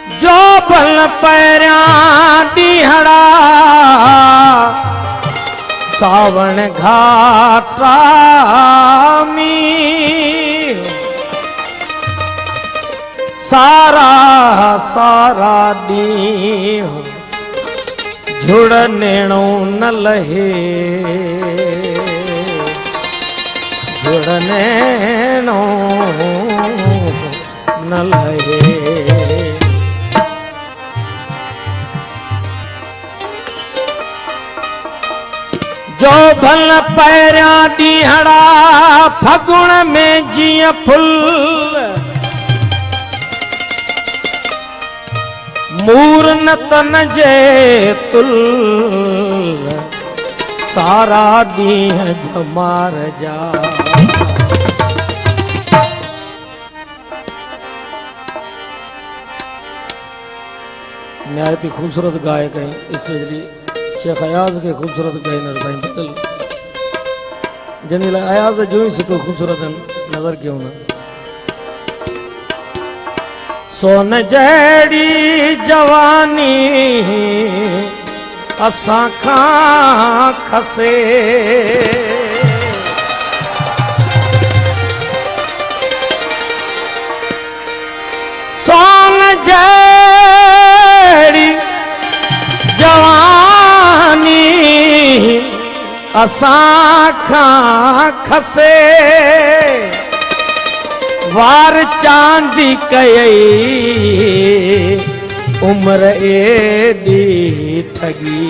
जो भल पैरिया डीहड़ा सावण घाटा में सारा सारा डी जुड़नेणो न लहे जुड़नेणो न लहे। जो भल पैरिया डीहड़ा फगुण में जिया फुल मूर न तन जे तुल सारा दीह जमार जा। नहायत ही खूबसूरत गायक हैं, स्पेशली शेख अयाज के खूबसूरत गायन साईं बदल जनी अयाज जो ही सुठो खूबसूरत नजर क्यों ना। सोन जड़ी जवानी असां खां खसे सोन जड़ी जवानी असां खां खसे वार चांदी कई उम्र एडी ठगी।